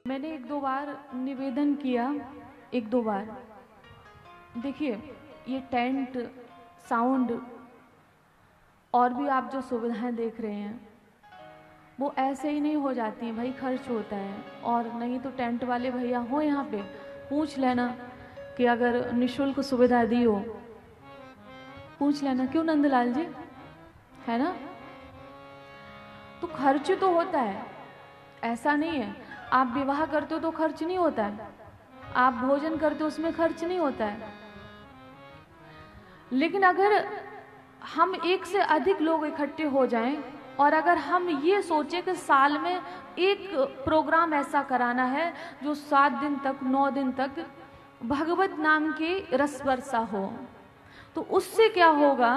मैंने एक दो बार निवेदन किया, एक दो बार। देखिए, ये टेंट, साउंड और भी आप जो सुविधाएं देख रहे हैं वो ऐसे ही नहीं हो जाती हैं भाई, खर्च होता है। और नहीं तो टेंट वाले भैया हो यहाँ पे, पूछ लेना कि अगर निशुल्क सुविधा दी हो, पूछ लेना। क्यों नंदलाल जी, है ना? तो खर्च तो होता है, ऐसा नहीं है। आप विवाह करते हो तो खर्च नहीं होता है, आप भोजन करते हो उसमें खर्च नहीं होता है। लेकिन अगर हम एक से अधिक लोग इकट्ठे हो जाएं और अगर हम ये सोचें कि साल में एक प्रोग्राम ऐसा कराना है जो 7 दिन तक, 9 दिन तक भगवत नाम की रस वर्षा हो, तो उससे क्या होगा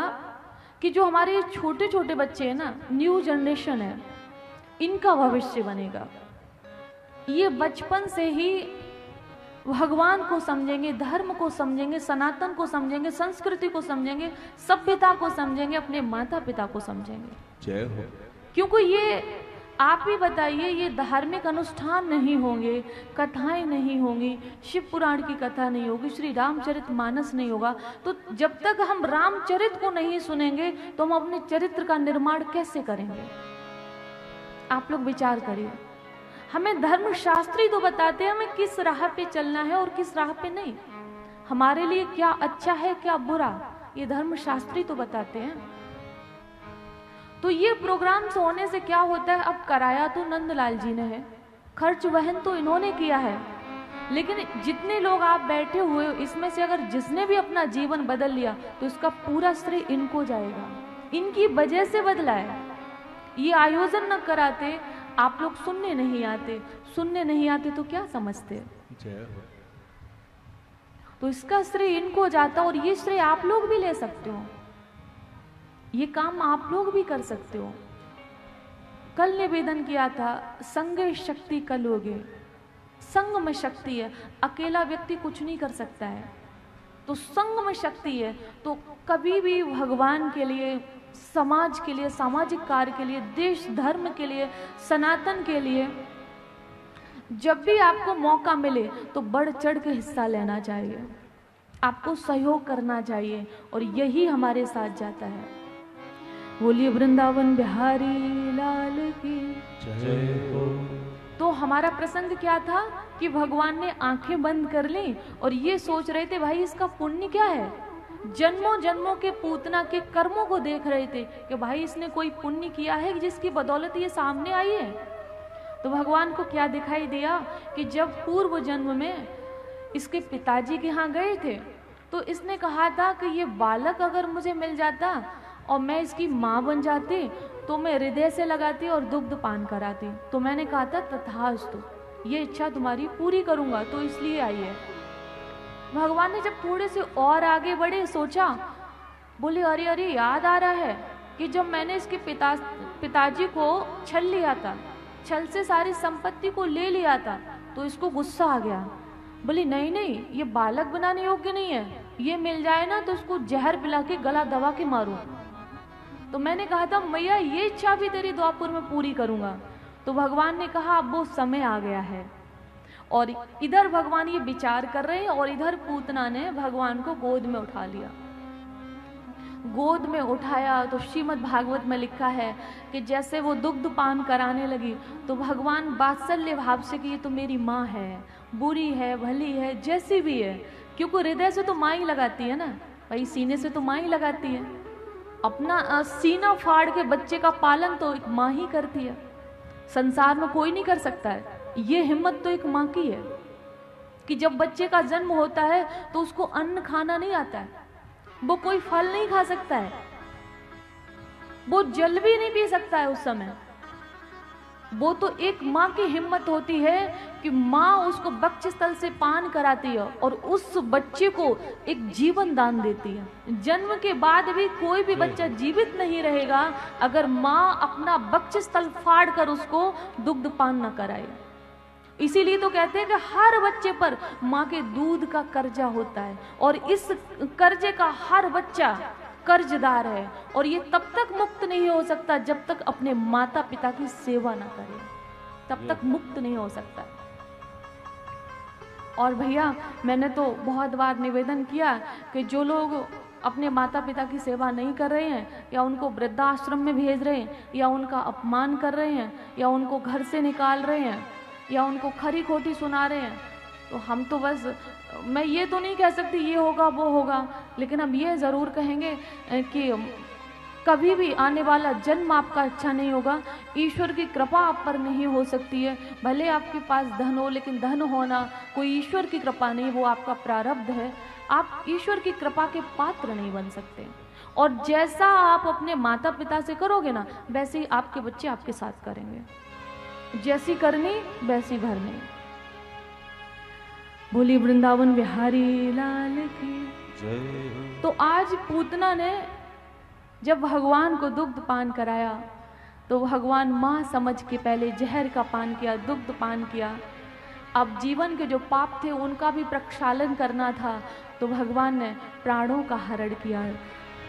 कि जो हमारे छोटे छोटे बच्चे हैं ना, न्यू जनरेशन है, इनका भविष्य बनेगा। ये बचपन से ही भगवान को समझेंगे, धर्म को समझेंगे, सनातन को समझेंगे, संस्कृति को समझेंगे, सभ्यता को समझेंगे, अपने माता पिता को समझेंगे। जय हो। क्योंकि ये आप ही बताइए, ये धार्मिक अनुष्ठान नहीं होंगे, कथाएं नहीं होंगी, शिव पुराण की कथा नहीं होगी, श्री रामचरित मानस नहीं होगा, तो जब तक हम रामचरित को नहीं सुनेंगे तो हम अपने चरित्र का निर्माण कैसे करेंगे? आप लोग विचार करिए। हमें धर्मशास्त्री तो बताते हैं हमें किस राह पे चलना है और किस राह पे नहीं, हमारे लिए क्या अच्छा है क्या बुरा, ये धर्मशास्त्री तो बताते हैं। तो ये प्रोग्राम्स होने से क्या होता है? अब कराया तो नंदलाल जी ने है, खर्च वहन तो इन्होंने किया है, लेकिन जितने लोग आप बैठे हुए हो इसमें से अगर जिसने भी अपना जीवन बदल लिया तो इसका पूरा श्रेय इनको जाएगा, इनकी वजह से बदला है। ये आयोजन न कराते, आप लोग सुनने नहीं आते, सुनने नहीं आते तो क्या समझते? जय हो। तो इसका श्रेय इनको जाता और ये श्रेय आप लोग भी ले सकते हो, ये काम आप लोग भी कर सकते हो। कल निवेदन किया था, संग शक्ति कलोगे, संग में शक्ति है, अकेला व्यक्ति कुछ नहीं कर सकता है, तो संग में शक्ति है। तो कभी भी भगवान के लिए, समाज के लिए, सामाजिक कार्य के लिए, देश धर्म के लिए, सनातन के लिए जब भी आपको मौका मिले तो बढ़ चढ़ के हिस्सा लेना चाहिए, आपको सहयोग करना चाहिए, और यही हमारे साथ जाता है। बोलिए वृंदावन बिहारी लाल की जय हो। तो हमारा प्रसंग क्या था कि भगवान ने आंखें बंद कर ली और ये सोच रहे थे भाई इसका पुण्य क्या है, जन्मों जन्मों के पूतना के कर्मों को देख रहे थे कि भाई इसने कोई पुण्य किया है जिसकी बदौलत ये सामने आई है। तो भगवान को क्या दिखाई दिया कि जब पूर्व जन्म में इसके पिताजी के यहाँ गए थे तो इसने कहा था कि ये बालक अगर मुझे मिल जाता और मैं इसकी माँ बन जाती तो मैं हृदय से लगाती और दुग्ध पान कराती। तो मैंने कहा था तथास्तु, ये इच्छा तुम्हारी पूरी करूंगा, तो इसलिए आई है। भगवान ने जब थोड़े से और आगे बढ़े, सोचा, बोले अरे अरे याद आ रहा है कि जब मैंने इसके पिताजी को छल लिया था, छल से सारी संपत्ति को ले लिया था, तो इसको गुस्सा आ गया। बोली नहीं नहीं, ये बालक बनाने योग्य नहीं है, ये मिल जाए ना तो इसको जहर पिला के गला दबा के मारूं। तो मैंने कहा था मैया ये इच्छा भी तेरी द्वापुर में पूरी करूंगा। तो भगवान ने कहा अब वो समय आ गया है, और इधर भगवान ये विचार कर रहे हैं और इधर पूतना ने भगवान को गोद में उठा लिया। गोद में उठाया तो श्रीमद् भागवत में लिखा है कि जैसे वो दुग्ध पान कराने लगी तो भगवान वात्सल्य भाव से कि ये तो मेरी माँ है, बुरी है भली है जैसी भी है, क्योंकि हृदय से तो माँ ही लगाती है ना भाई, सीने से तो माँ ही लगाती है, अपना सीना फाड़ के बच्चे का पालन तो एक माँ ही करती है, संसार में कोई नहीं कर सकता है। ये हिम्मत तो एक माँ की है कि जब बच्चे का जन्म होता है तो उसको अन्न खाना नहीं आता है, वो कोई फल नहीं खा सकता है, वो जल भी नहीं पी सकता है उस समय। वो तो एक माँ की हिम्मत होती है कि माँ उसको वक्षस्थल से पान कराती है और उस बच्चे को एक जीवन दान देती है। जन्म के बाद भी कोई भी बच्चा जीवित नहीं रहेगा अगर माँ अपना वक्षस्थल फाड़ कर उसको दुग्ध पान न कराए। इसीलिए तो कहते हैं कि हर बच्चे पर माँ के दूध का कर्जा होता है, और इस कर्जे का हर बच्चा कर्जदार है, और ये तब तक मुक्त नहीं हो सकता जब तक अपने माता पिता की सेवा ना करे, तब तक मुक्त नहीं हो सकता। और भैया मैंने तो बहुत बार निवेदन किया कि जो लोग अपने माता पिता की सेवा नहीं कर रहे हैं या उनको वृद्धाश्रम में भेज रहे हैं या उनका अपमान कर रहे हैं या उनको घर से निकाल रहे हैं या उनको खरी खोटी सुना रहे हैं, तो हम तो बस, मैं ये तो नहीं कह सकती ये होगा वो होगा, लेकिन हम ये ज़रूर कहेंगे कि कभी भी आने वाला जन्म आपका अच्छा नहीं होगा। ईश्वर की कृपा आप पर नहीं हो सकती है। भले आपके पास धन हो, लेकिन धन होना कोई ईश्वर की कृपा नहीं, वो आपका प्रारब्ध है। आप ईश्वर की कृपा के पात्र नहीं बन सकते। और जैसा आप अपने माता पिता से करोगे ना, वैसे ही आपके बच्चे आपके साथ करेंगे। जैसी करनी वैसी भरनी। बोली वृंदावन बिहारी लाल की जय हो। तो आज पूतना ने जब भगवान को दुग्ध पान कराया तो भगवान माँ समझ के पहले जहर का पान किया, दुग्ध पान किया। अब जीवन के जो पाप थे उनका भी प्रक्षालन करना था, तो भगवान ने प्राणों का हरण किया।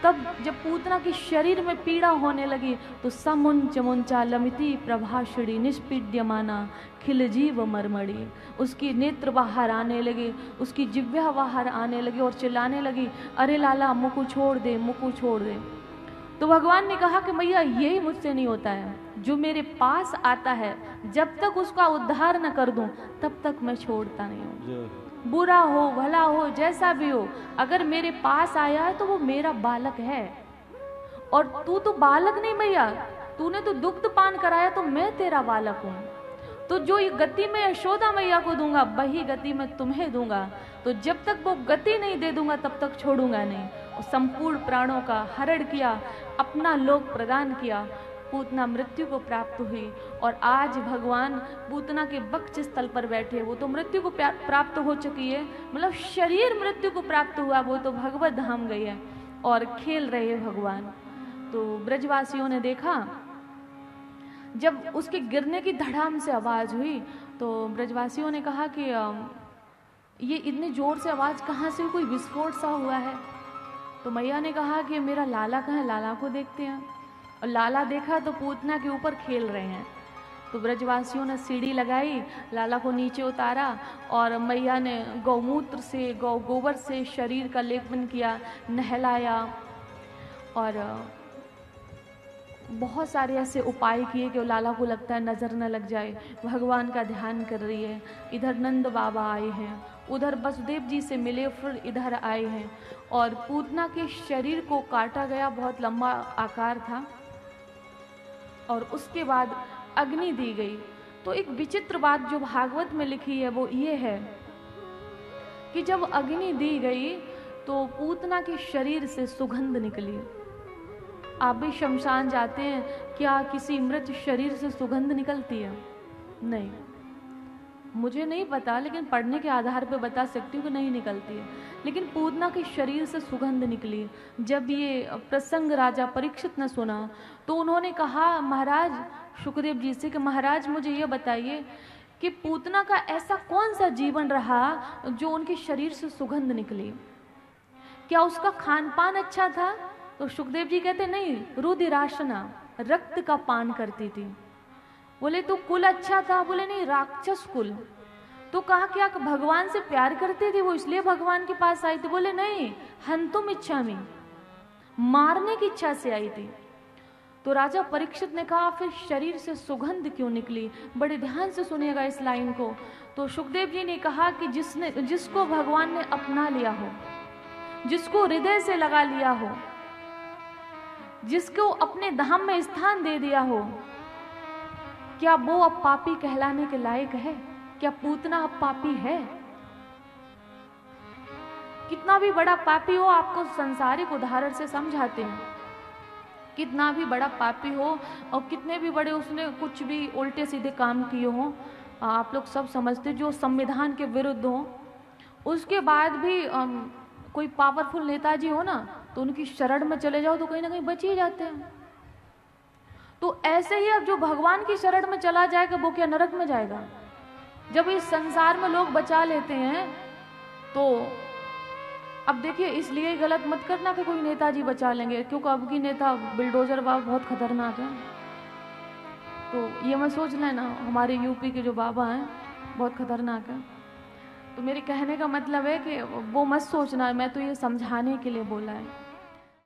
तब जब पूतना की शरीर में पीड़ा होने लगी तो समुंच मुंचा लमिति प्रभाषिणी निष्पीड्यमाना खिल जीव मरमड़ी, उसकी नेत्र बाहर आने लगे, उसकी जिह्वा बाहर आने लगी और चिल्लाने लगी, अरे लाला मुकु छोड़ दे, मुकु छोड़ दे। तो भगवान ने कहा कि भैया यही मुझसे नहीं होता है, जो मेरे पास आता है जब तक उसका उद्धार न कर दूं तब तक मैं छोड़ता नहीं हूँ। बुरा हो भला हो जैसा भी हो, अगर मेरे पास आया है तो वो मेरा बालक है। और तू तो बालक नहीं भैया, तूने तो दुग्ध पान कराया तो मैं तेरा बालक हूँ। तो जो ये गति मैं यशोदा मैया को दूंगा वही गति मैं तुम्हें दूंगा। तो जब तक वो गति नहीं दे दूंगा तब तक छोड़ूंगा नहीं। और संपूर्ण प्राणों का हरण किया, अपना लोक प्रदान किया। पूतना मृत्यु को प्राप्त हुई और आज भगवान पूतना के वक्ष स्थल पर बैठे। वो तो मृत्यु को प्राप्त हो चुकी है, मतलब शरीर मृत्यु को प्राप्त हुआ, वो तो भगवत धाम गई है और खेल रहे हैं भगवान। तो ब्रजवासियों ने देखा जब उसके गिरने की धड़ाम से आवाज हुई तो ब्रजवासियों ने कहा कि ये इतने जोर से आवाज कहाँ से, कोई विस्फोट सा हुआ है। तो मैया ने कहा कि मेरा लाला कहाँ है, लाला को देखते हैं। और लाला देखा तो पूतना के ऊपर खेल रहे हैं। तो ब्रजवासियों ने सीढ़ी लगाई, लाला को नीचे उतारा और मैया ने गौमूत्र से गोबर से शरीर का लेपन किया, नहलाया और बहुत सारे ऐसे उपाय किए कि लाला को लगता है नज़र न लग जाए, भगवान का ध्यान कर रही है। इधर नंद बाबा आए हैं, उधर वसुदेव जी से मिले, फिर इधर आए हैं। और पूतना के शरीर को काटा गया, बहुत लंबा आकार था, और उसके बाद अग्नि दी गई। तो एक विचित्र बात जो भागवत में लिखी है वो ये है कि जब अग्नि दी गई तो पूतना के शरीर से सुगंध निकली। आप भी शमशान जाते हैं, क्या किसी मृत शरीर से सुगंध निकलती है? नहीं, मुझे नहीं पता, लेकिन पढ़ने के आधार पर बता सकती हूँ कि नहीं निकलती है। लेकिन पूतना के शरीर से सुगंध निकली। जब ये प्रसंग राजा परीक्षित ने सुना तो उन्होंने कहा महाराज शुकदेव जी से कि महाराज मुझे ये बताइए कि पूतना का ऐसा कौन सा जीवन रहा जो उनके शरीर से सुगंध निकली? क्या उसका खान पान अच्छा था? तो शुकदेव जी कहते नहीं, रुधिराशना, रक्त का पान करती थी। बोले तो कुल अच्छा था? बोले नहीं, राक्षस कुल। तो कहा क्या भगवान से प्यार करती थी वो, इसलिए भगवान के पास आई थी? बोले नहीं, हंतुम इच्छा में, मारने की इच्छा से आई थी। तो राजा परीक्षित ने कहा फिर शरीर से सुगंध क्यों निकली? बड़े ध्यान से सुनिएगा इस लाइन को। तो शुकदेव जी ने कहा कि जिसको भगवान ने अपना लिया हो, जिसको हृदय से लगा लिया हो, जिसको अपने धाम में स्थान दे दिया हो, क्या वो अब पापी कहलाने के लायक है? क्या पूतना अब पापी है? कितना भी बड़ा पापी हो, आपको संसारिक उदाहरण से समझाते हैं, कितना भी बड़ा पापी हो और कितने भी बड़े उसने कुछ भी उल्टे सीधे काम किए हो, आप लोग सब समझते, जो संविधान के विरुद्ध हो, उसके बाद भी कोई पावरफुल नेताजी हो ना तो उनकी शरण में चले जाओ तो कहीं ना कहीं बच ही जाते हैं। तो ऐसे ही अब जो भगवान की शरण में चला जाएगा वो क्या नरक में जाएगा? जब इस संसार में लोग बचा लेते हैं तो अब देखिए, इसलिए गलत मत करना कि कोई नेताजी बचा लेंगे, क्योंकि अब की नेता बिल्डोजर बाबा बहुत खतरनाक है। तो ये मैं सोच लेना, हमारे यूपी के जो बाबा हैं बहुत खतरनाक है। तो मेरे कहने का मतलब है कि वो मत सोचना, मैं तो ये समझाने के लिए बोला है।